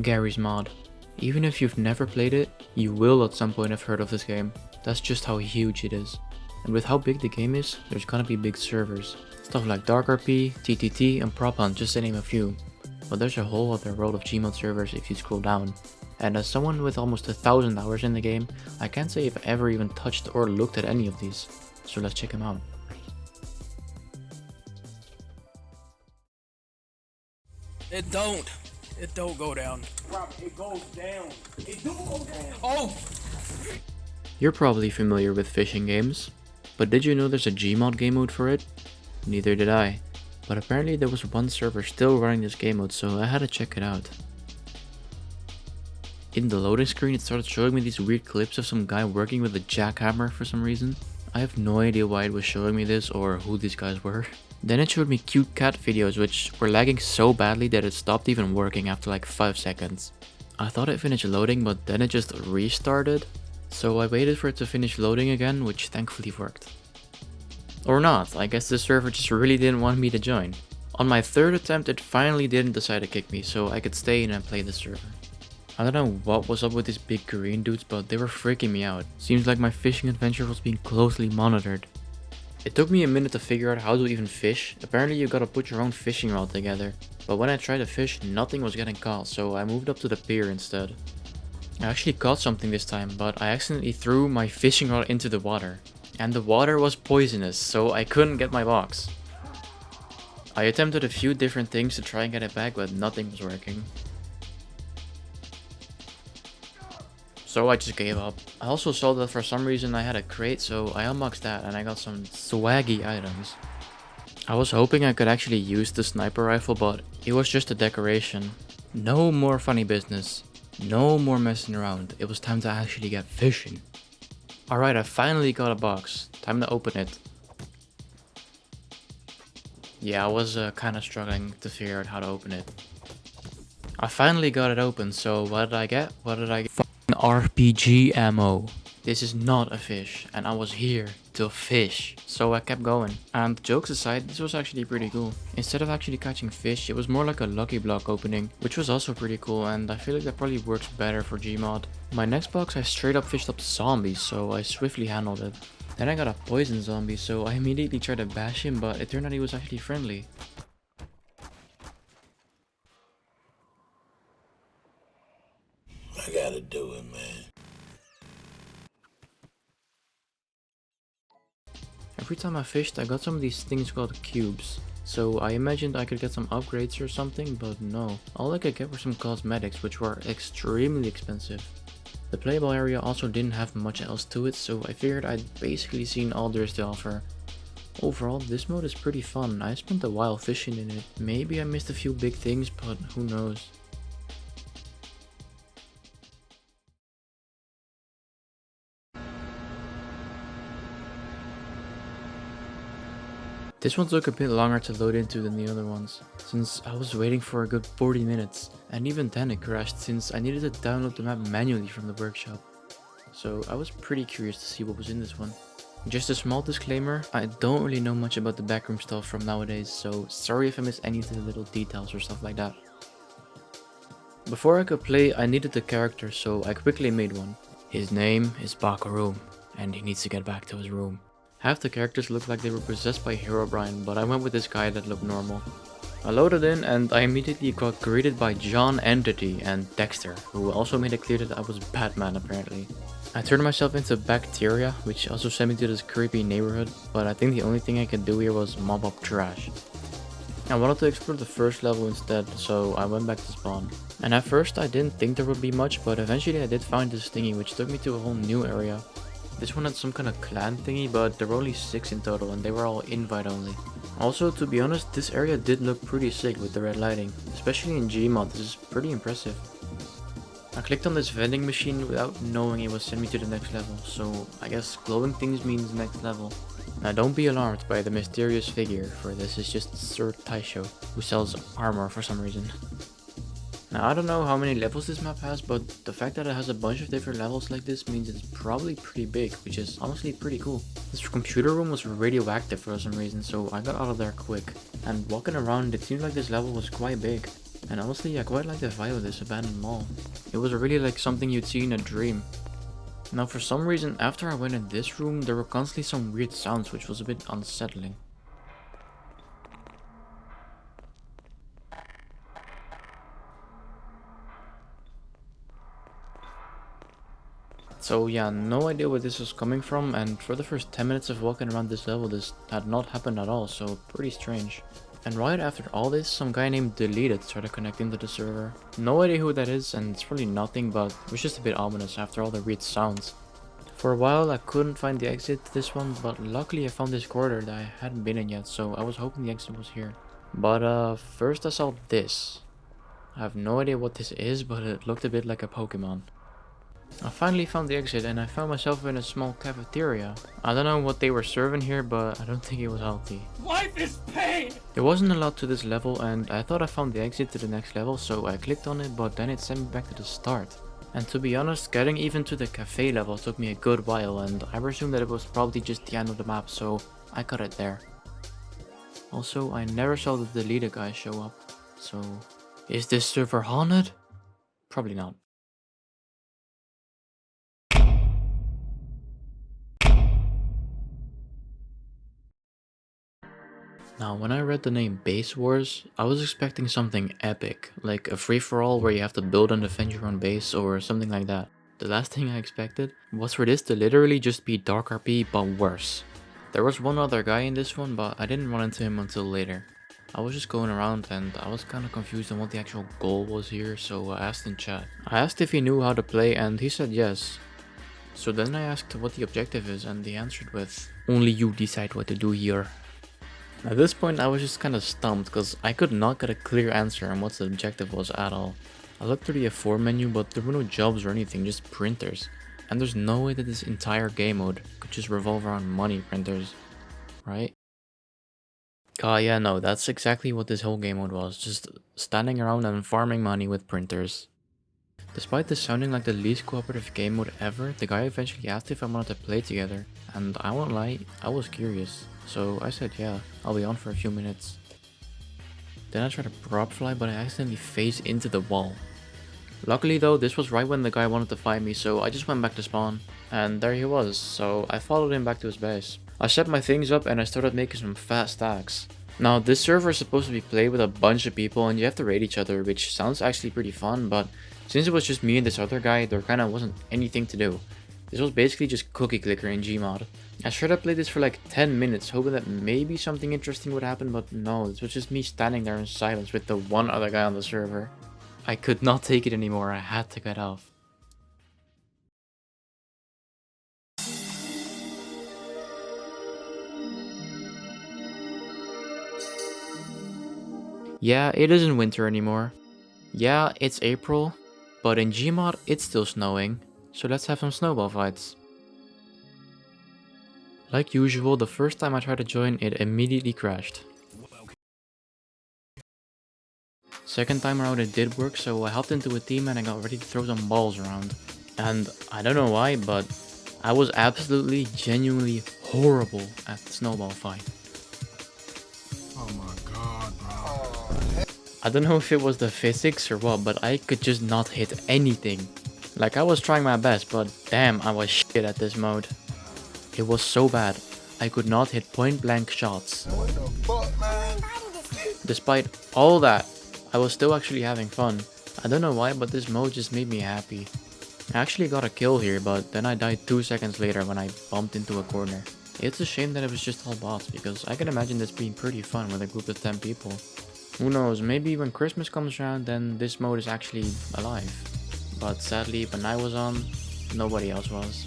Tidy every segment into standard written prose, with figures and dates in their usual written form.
Garry's Mod. Even if you've never played it, you will at some point have heard of this game. That's just how huge it is. And with how big the game is, there's gonna be big servers. Stuff like Dark RP, TTT and Prop Hunt, just to name a few. But there's a whole other world of GMOD servers if you scroll down. And as someone with almost 1,000 hours in the game, I can't say if I ever even touched or looked at any of these. So let's check them out. It don't go down. It goes down. It do go down. Oh! You're probably familiar with fishing games, but did you know there's a GMOD game mode for it? Neither did I, but apparently there was one server still running this game mode, so I had to check it out. In the loading screen it started showing me these weird clips of some guy working with a jackhammer for some reason. I have no idea why it was showing me this or who these guys were. Then it showed me cute cat videos which were lagging so badly that it stopped even working after like 5 seconds. I thought it finished loading, but then it just restarted. So I waited for it to finish loading again, which thankfully worked. Or not, I guess the server just really didn't want me to join. On my 3rd attempt it finally didn't decide to kick me, so I could stay in and play the server. I don't know what was up with these big Korean dudes, but they were freaking me out. Seems like my fishing adventure was being closely monitored. It took me a minute to figure out how to even fish. Apparently you gotta put your own fishing rod together. But when I tried to fish, nothing was getting caught, so I moved up to the pier instead. I actually caught something this time, but I accidentally threw my fishing rod into the water. And the water was poisonous, so I couldn't get my box. I attempted a few different things to try and get it back, but nothing was working. So I just gave up. I also saw that for some reason I had a crate, so I unboxed that and I got some swaggy items. I was hoping I could actually use the sniper rifle, but it was just a decoration. No more funny business. No more messing around. It was time to actually get fishing. Alright, I finally got a box. Time to open it. Yeah, I was kinda struggling to figure out how to open it. I finally got it open, so what did I get? RPG ammo. This is not a fish, and I was here to fish, so I kept going. And jokes aside, this was actually pretty cool. Instead of actually catching fish, it was more like a lucky block opening, which was also pretty cool, and I feel like that probably works better for GMOD. My next box I straight up fished up zombies, so I swiftly handled it. Then I got a poison zombie, so I immediately tried to bash him, but it turned out he was actually friendly. I gotta do it, man. Every time I fished, I got some of these things called cubes. So I imagined I could get some upgrades or something, but no. All I could get were some cosmetics, which were extremely expensive. The playable area also didn't have much else to it, so I figured I'd basically seen all there is to offer. Overall, this mode is pretty fun. I spent a while fishing in it. Maybe I missed a few big things, but who knows. This one took a bit longer to load into than the other ones, since I was waiting for a good 40 minutes, and even then it crashed since I needed to download the map manually from the workshop. So I was pretty curious to see what was in this one. Just a small disclaimer, I don't really know much about the backroom stuff from nowadays, so sorry if I missed any of the little details or stuff like that. Before I could play, I needed the character, so I quickly made one. His name is Backrooms, and he needs to get back to his room. Half the characters looked like they were possessed by Herobrine, but I went with this guy that looked normal. I loaded in and I immediately got greeted by John Entity and Dexter, who also made it clear that I was Batman apparently. I turned myself into Bacteria, which also sent me to this creepy neighborhood, but I think the only thing I could do here was mop up trash. I wanted to explore the first level instead, so I went back to spawn. And at first I didn't think there would be much, but eventually I did find this thingy which took me to a whole new area. This one had some kind of clan thingy, but there were only 6 in total and they were all invite only. Also, to be honest, this area did look pretty sick with the red lighting, especially in GMOD. This is pretty impressive. I clicked on this vending machine without knowing it would send me to the next level, so I guess glowing things means next level. Now don't be alarmed by the mysterious figure, for this is just Sir Taisho, who sells armor for some reason. Now I don't know how many levels this map has, but the fact that it has a bunch of different levels like this means it's probably pretty big, which is honestly pretty cool. This computer room was radioactive for some reason, so I got out of there quick. And walking around, it seemed like this level was quite big. And honestly, I quite like the vibe of this abandoned mall. It was really like something you'd see in a dream. Now for some reason, after I went in this room, there were constantly some weird sounds which was a bit unsettling. So yeah, no idea where this was coming from, and for the first 10 minutes of walking around this level, this had not happened at all, so pretty strange. And right after all this, some guy named Deleted started connecting to the server. No idea who that is, and it's probably nothing, but it was just a bit ominous after all the weird sounds. For a while I couldn't find the exit to this one, but luckily I found this corridor that I hadn't been in yet, so I was hoping the exit was here. But first I saw this. I have no idea what this is, but it looked a bit like a Pokemon. I finally found the exit and I found myself in a small cafeteria. I don't know what they were serving here, but I don't think it was healthy. Life is pain! There wasn't a lot to this level and I thought I found the exit to the next level, so I clicked on it, but then it sent me back to the start. And to be honest, getting even to the cafe level took me a good while, and I presumed that it was probably just the end of the map, so I cut it there. Also, I never saw the deleted guy show up, so is this server haunted? Probably not. Now, when I read the name Base Wars, I was expecting something epic, like a free-for-all where you have to build and defend your own base or something like that. The last thing I expected was for this to literally just be Dark RP, but worse. There was one other guy in this one, but I didn't run into him until later. I was just going around and I was kinda confused on what the actual goal was here, so I asked in chat. I asked if he knew how to play and he said yes. So then I asked what the objective is and he answered with, "Only you decide what to do here." At this point I was just kinda stumped because I could not get a clear answer on what the objective was at all. I looked through the F4 menu, but there were no jobs or anything, just printers. And there's no way that this entire game mode could just revolve around money printers, right? Yeah, no, that's exactly what this whole game mode was, just standing around and farming money with printers. Despite this sounding like the least cooperative game mode ever, the guy eventually asked if I wanted to play together, and I won't lie, I was curious. So I said yeah, I'll be on for a few minutes. Then I tried to prop fly, but I accidentally phased into the wall. Luckily though, this was right when the guy wanted to fight me, so I just went back to spawn. And there he was, so I followed him back to his base. I set my things up and I started making some fast stacks. Now this server is supposed to be played with a bunch of people and you have to raid each other, which sounds actually pretty fun, but since it was just me and this other guy, there kinda wasn't anything to do. This was basically just cookie clicker in GMOD. I tried to play this for like 10 minutes, hoping that maybe something interesting would happen, but no, it was just me standing there in silence with the one other guy on the server. I could not take it anymore, I had to get off. Yeah, it isn't winter anymore. Yeah, it's April, but in GMOD it's still snowing, so let's have some snowball fights. Like usual, the first time I tried to join, it immediately crashed. Second time around it did work, so I hopped into a team and I got ready to throw some balls around. And I don't know why, but I was absolutely, genuinely horrible at Snowball Fight. Oh my god, bro. I don't know if it was the physics or what, but I could just not hit anything. Like I was trying my best, but damn, I was shit at this mode. It was so bad, I could not hit point blank shots. What the fuck, man? Despite all that, I was still actually having fun. I don't know why, but this mode just made me happy. I actually got a kill here, but then I died 2 seconds later when I bumped into a corner. It's a shame that it was just all bots, because I can imagine this being pretty fun with a group of 10 people. Who knows, maybe when Christmas comes around then this mode is actually alive. But sadly, when I was on, nobody else was.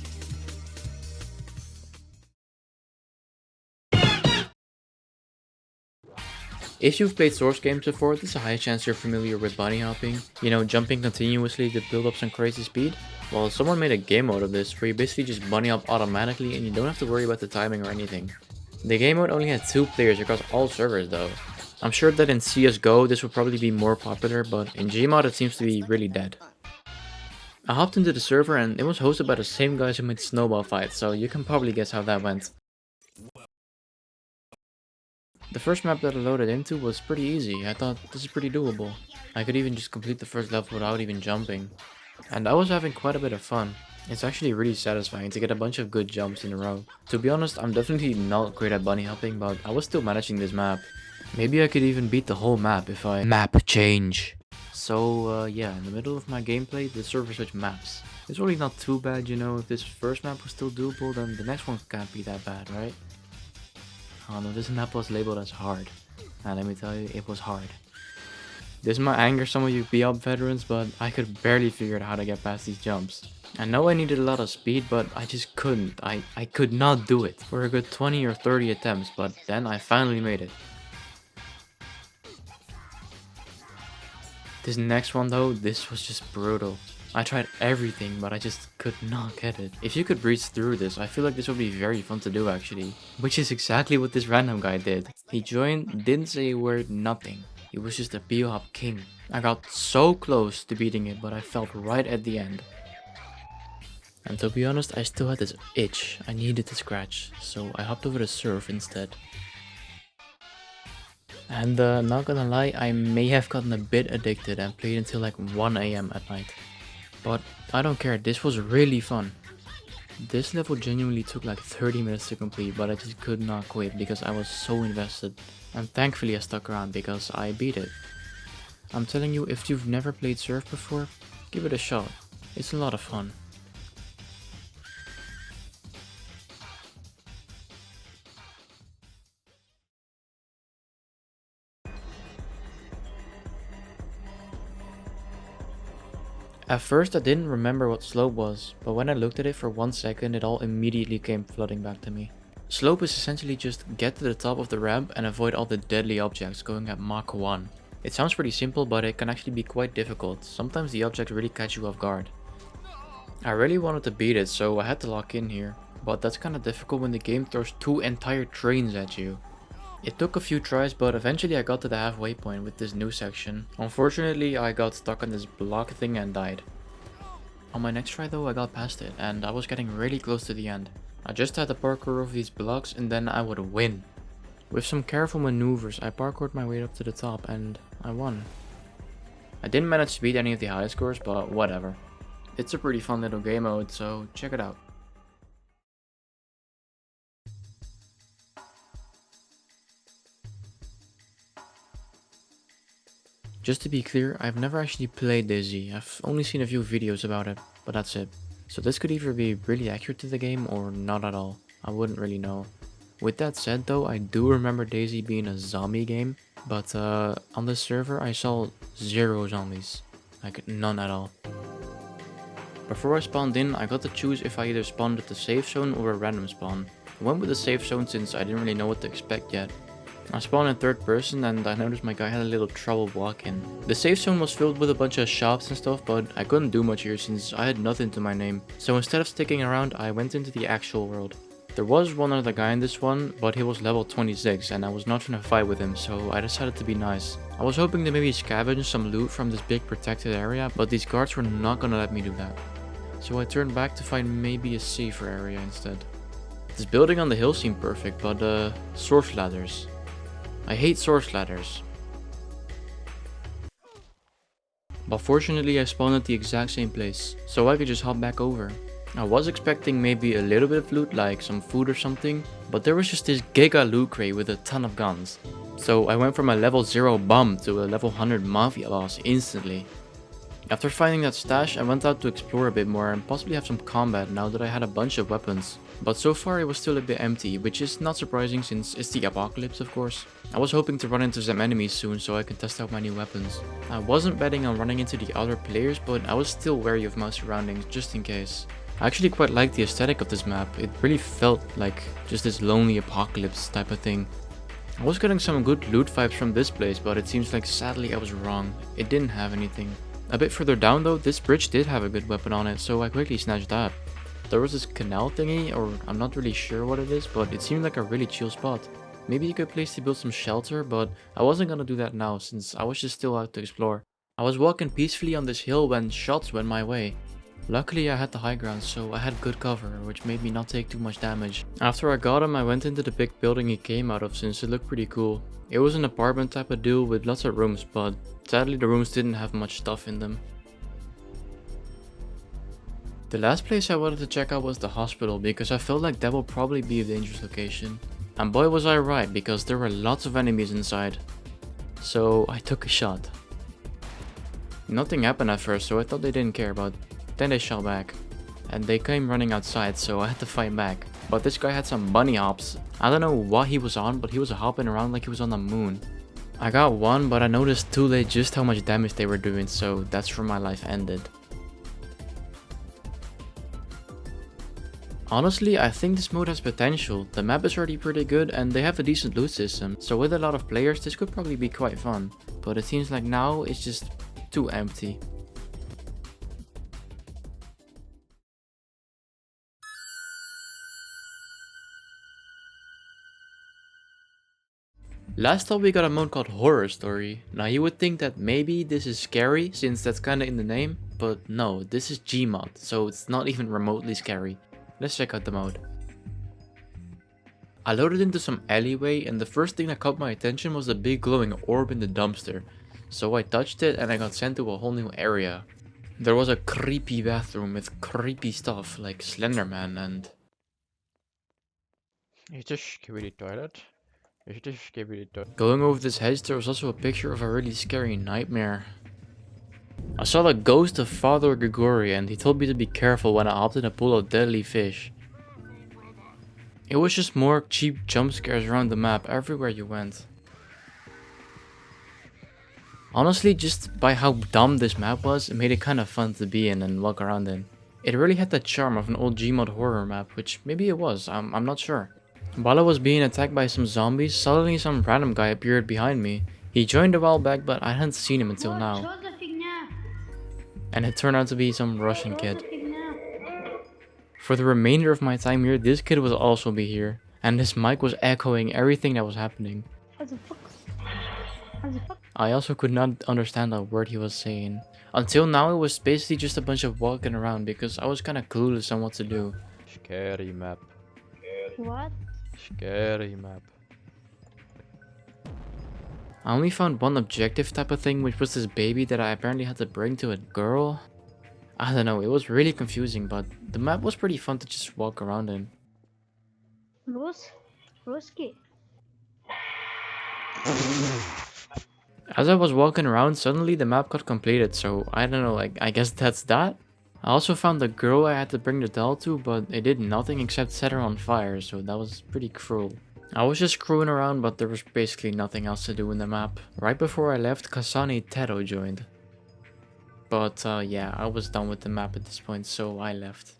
If you've played Source games before, there's a high chance you're familiar with bunny hopping. You know, jumping continuously to build up some crazy speed. Well, someone made a game mode of this where you basically just bunny hop automatically and you don't have to worry about the timing or anything. The game mode only had 2 players across all servers though. I'm sure that in CSGO this would probably be more popular, but in Gmod it seems to be really dead. I hopped into the server and it was hosted by the same guys who made Snowball Fight, so you can probably guess how that went. The first map that I loaded into was pretty easy. I thought this is pretty doable. I could even just complete the first level without even jumping. And I was having quite a bit of fun. It's actually really satisfying to get a bunch of good jumps in a row. To be honest, I'm definitely not great at bunny hopping, but I was still managing this map. Maybe I could even beat the whole map if I map change. So yeah, in the middle of my gameplay, the server switched maps. It's really not too bad, you know. If this first map was still doable, then the next one can't be that bad, right? Oh no, this map was labeled as hard. And let me tell you, it was hard. This might anger some of you B-Op veterans, but I could barely figure out how to get past these jumps. I know I needed a lot of speed, but I just couldn't. I could not do it for a good 20 or 30 attempts, but then I finally made it. This next one though, this was just brutal. I tried everything, but I just could not get it. If you could breeze through this, I feel like this would be very fun to do actually. Which is exactly what this random guy did. He joined, didn't say a word, nothing. He was just a B-Hop king. I got so close to beating it, but I felt right at the end. And to be honest, I still had this itch. I needed to scratch, so I hopped over to surf instead. And not gonna lie, I may have gotten a bit addicted and played until like 1 AM at night. But I don't care, this was really fun. This level genuinely took like 30 minutes to complete, but I just could not quit because I was so invested. And thankfully I stuck around because I beat it. I'm telling you, if you've never played surf before, give it a shot. It's a lot of fun. At first I didn't remember what slope was, but when I looked at it for 1 second it all immediately came flooding back to me. Slope is essentially just get to the top of the ramp and avoid all the deadly objects going at Mach 1. It sounds pretty simple, but it can actually be quite difficult. Sometimes the objects really catch you off guard. I really wanted to beat it, so I had to lock in here. But that's kinda difficult when the game throws 2 entire trains at you. It took a few tries, but eventually I got to the halfway point with this new section. Unfortunately, I got stuck on this block thing and died. On my next try though, I got past it, and I was getting really close to the end. I just had to parkour over these blocks and then I would win. With some careful maneuvers, I parkoured my way up to the top and I won. I didn't manage to beat any of the high scores, but whatever. It's a pretty fun little game mode, so check it out. Just to be clear, I've never actually played Dizzy. I've only seen a few videos about it, but that's it. So this could either be really accurate to the game or not at all. I wouldn't really know. With that said though, I do remember Daisy being a zombie game, but on this server I saw 0 zombies. Like none at all. Before I spawned in, I got to choose if I either spawned at the safe zone or a random spawn. I went with the safe zone since I didn't really know what to expect yet. I spawned in third person and I noticed my guy had a little trouble walking. The safe zone was filled with a bunch of shops and stuff, but I couldn't do much here since I had nothing to my name. So instead of sticking around, I went into the actual world. There was one other guy in this one, but he was level 26 and I was not trying to fight with him, so I decided to be nice. I was hoping to maybe scavenge some loot from this big protected area, but these guards were not gonna let me do that. So I turned back to find maybe a safer area instead. This building on the hill seemed perfect, but source ladders. I hate source ladders. But fortunately I spawned at the exact same place, so I could just hop back over. I was expecting maybe a little bit of loot, like some food or something, but there was just this giga loot crate with a ton of guns. So I went from a level 0 bum to a level 100 mafia boss instantly. After finding that stash, I went out to explore a bit more and possibly have some combat now that I had a bunch of weapons. But so far it was still a bit empty, which is not surprising since it's the apocalypse of course. I was hoping to run into some enemies soon so I can test out my new weapons. I wasn't betting on running into the other players, but I was still wary of my surroundings just in case. I actually quite liked the aesthetic of this map. It really felt like just this lonely apocalypse type of thing. I was getting some good loot vibes from this place, but it seems like sadly I was wrong. It didn't have anything. A bit further down though, this bridge did have a good weapon on it, so I quickly snatched that. There was this canal thingy, or I'm not really sure what it is, but it seemed like a really chill spot. Maybe a good place to build some shelter, but I wasn't gonna do that now since I was just still out to explore. I was walking peacefully on this hill when shots went my way. Luckily I had the high ground, so I had good cover, which made me not take too much damage. After I got him, I went into the big building he came out of since it looked pretty cool. It was an apartment type of deal with lots of rooms, but sadly the rooms didn't have much stuff in them. The last place I wanted to check out was the hospital, because I felt like that would probably be a dangerous location. And boy was I right, because there were lots of enemies inside. So I took a shot. Nothing happened at first, so I thought they didn't care, but then they shot back. And they came running outside, so I had to fight back. But this guy had some bunny hops. I don't know what he was on, but he was hopping around like he was on the moon. I got one, but I noticed too late just how much damage they were doing, so that's where my life ended. Honestly, I think this mode has potential. The map is already pretty good and they have a decent loot system, so with a lot of players this could probably be quite fun. But it seems like now it's just too empty. Last up we got a mode called Horror Story. Now you would think that maybe this is scary since that's kinda in the name, but no, this is GMOD, so it's not even remotely scary. Let's check out the mode. I loaded into some alleyway and the first thing that caught my attention was a big glowing orb in the dumpster. So I touched it and I got sent to a whole new area. There was a creepy bathroom with creepy stuff like Slenderman and... Is this scary toilet? Is this scary toilet? Going over this hedge there was also a picture of a really scary nightmare. I saw the ghost of Father Garry and he told me to be careful when I hopped in a pool of deadly fish. It was just more cheap jump scares around the map everywhere you went. Honestly, just by how dumb this map was, it made it kind of fun to be in and walk around in. It really had the charm of an old GMOD horror map, which maybe it was, I'm not sure. While I was being attacked by some zombies, suddenly some random guy appeared behind me. He joined a while back, but I hadn't seen him until now. And it turned out to be some Russian kid. For the remainder of my time here, this kid will also be here. And his mic was echoing everything that was happening. I also could not understand a word he was saying. Until now it was basically just a bunch of walking around because I was kinda clueless on what to do. Scary map. What? Scary map. I only found one objective type of thing, which was this baby that I apparently had to bring to a girl. I don't know, it was really confusing, but the map was pretty fun to just walk around in. Ruski. As I was walking around, suddenly the map got completed, so I don't know, like, I guess that's that? I also found the girl I had to bring the doll to, but it did nothing except set her on fire, so that was pretty cruel. I was just screwing around, but there was basically nothing else to do in the map. Right before I left, Kasane Tero joined. But yeah, I was done with the map at this point, so I left.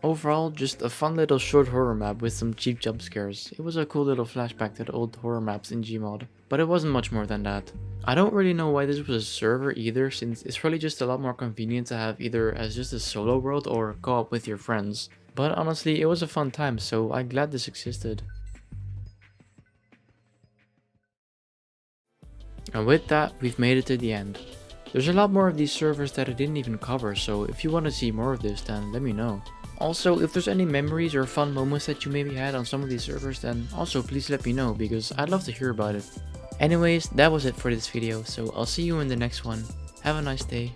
Overall, just a fun little short horror map with some cheap jump scares. It was a cool little flashback to the old horror maps in GMOD, but it wasn't much more than that. I don't really know why this was a server either, since it's probably just a lot more convenient to have either as just a solo world or co-op with your friends. But honestly, it was a fun time, so I'm glad this existed. And with that, we've made it to the end. There's a lot more of these servers that I didn't even cover, so if you want to see more of this, then let me know. Also, if there's any memories or fun moments that you maybe had on some of these servers, then also please let me know, because I'd love to hear about it. Anyways, that was it for this video, so I'll see you in the next one. Have a nice day.